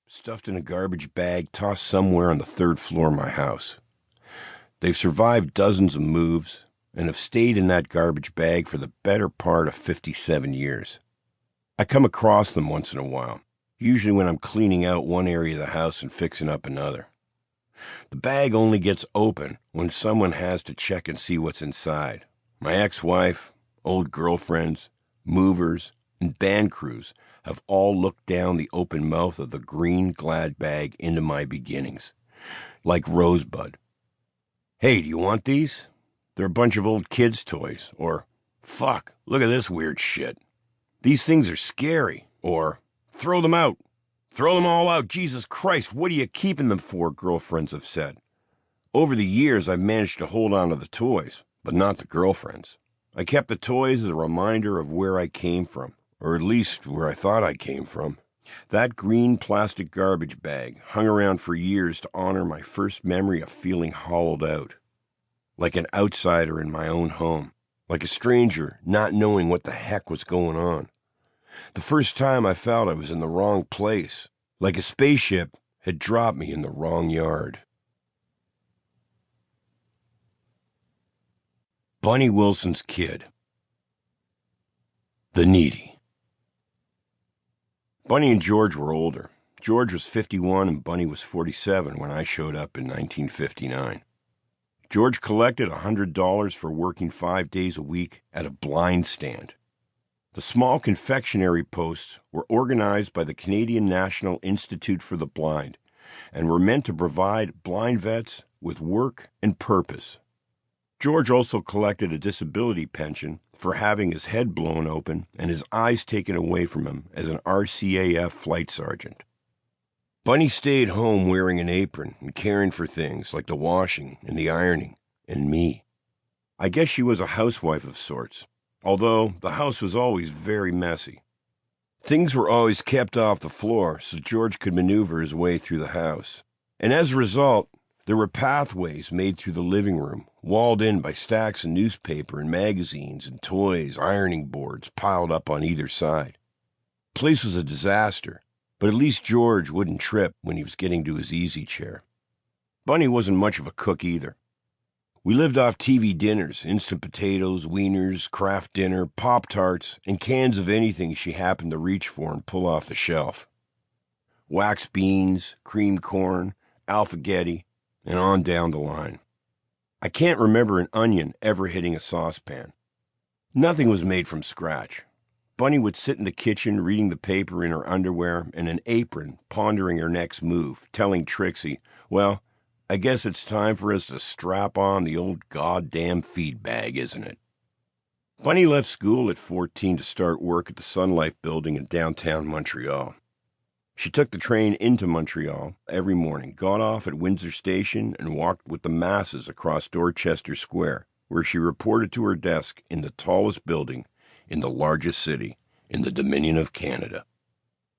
stuffed in a garbage bag tossed somewhere on the third floor of my house. They've survived dozens of moves and have stayed in that garbage bag for the better part of 57 years. I come across them once in a while, usually when I'm cleaning out one area of the house and fixing up another. The bag only gets open when someone has to check and see what's inside. My ex-wife, old girlfriends, movers, and band crews have all looked down the open mouth of the green glad bag into my beginnings, like Rosebud. Hey, do you want these? They're a bunch of old kids' toys. Or, fuck, look at this weird shit. These things are scary. Or, throw them out. Throw them all out. Jesus Christ, what are you keeping them for? Girlfriends have said. Over the years, I've managed to hold on to the toys, but not the girlfriends. I kept the toys as a reminder of where I came from, or at least where I thought I came from. That green plastic garbage bag hung around for years to honor my first memory of feeling hollowed out, like an outsider in my own home, like a stranger not knowing what the heck was going on. The first time I felt I was in the wrong place, like a spaceship had dropped me in the wrong yard. Bunny Wilson's Kid. The Needy. Bunny and George were older. George was 51 and Bunny was 47 when I showed up in 1959. George collected $100 for working 5 days a week at a blind stand. The small confectionery posts were organized by the Canadian National Institute for the Blind and were meant to provide blind vets with work and purpose. George also collected a disability pension for having his head blown open and his eyes taken away from him as an RCAF flight sergeant. Bunny stayed home wearing an apron and caring for things like the washing and the ironing and me. I guess she was a housewife of sorts, although the house was always very messy. Things were always kept off the floor so George could maneuver his way through the house. And as a result, there were pathways made through the living room, walled in by stacks of newspaper and magazines and toys, ironing boards piled up on either side. The place was a disaster, but at least George wouldn't trip when he was getting to his easy chair. Bunny wasn't much of a cook either. We lived off TV dinners, instant potatoes, wieners, Kraft dinner, Pop-Tarts, and cans of anything she happened to reach for and pull off the shelf. Wax beans, cream corn, alphagetti, and on down the line. I can't remember an onion ever hitting a saucepan. Nothing was made from scratch. Bunny would sit in the kitchen reading the paper in her underwear and an apron, pondering her next move, telling Trixie, well, I guess it's time for us to strap on the old goddamn feed bag, isn't it? Bunny left school at 14 to start work at the Sun Life building in downtown Montreal. She took the train into Montreal every morning, got off at Windsor Station, and walked with the masses across Dorchester Square, where she reported to her desk in the tallest building in the largest city in the Dominion of Canada.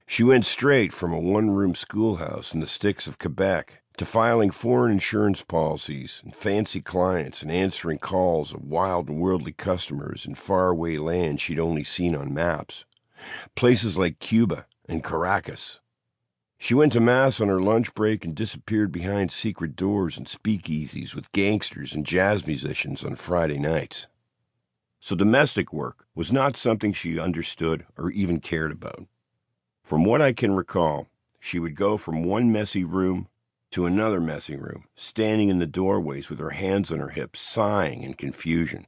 She went straight from a one-room schoolhouse in the sticks of Quebec to filing foreign insurance policies and fancy clients and answering calls of wild and worldly customers in faraway lands she'd only seen on maps, places like Cuba and Caracas. She went to Mass on her lunch break and disappeared behind secret doors and speakeasies with gangsters and jazz musicians on Friday nights. So domestic work was not something she understood or even cared about. From what I can recall, she would go from one messy room to another messy room, standing in the doorways with her hands on her hips, sighing in confusion.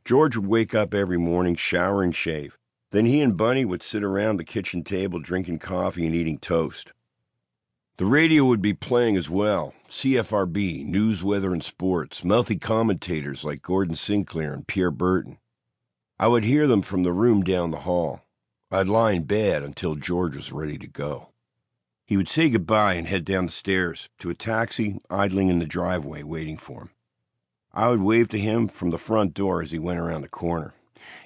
George would wake up every morning, shower and shave. Then he and Bunny would sit around the kitchen table drinking coffee and eating toast. The radio would be playing as well, CFRB, news, weather, and sports, mouthy commentators like Gordon Sinclair and Pierre Burton. I would hear them from the room down the hall. I'd lie in bed until George was ready to go. He would say goodbye and head down the stairs to a taxi idling in the driveway waiting for him. I would wave to him from the front door as he went around the corner.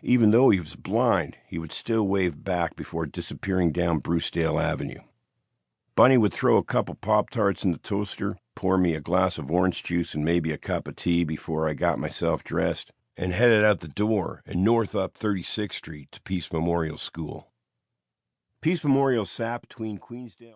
Even though he was blind, he would still wave back before disappearing down Brucedale Avenue. Bunny would throw a couple Pop-Tarts in the toaster, pour me a glass of orange juice and maybe a cup of tea before I got myself dressed, and headed out the door and north up 36th Street to Peace Memorial School. Peace Memorial sat between Queensdale...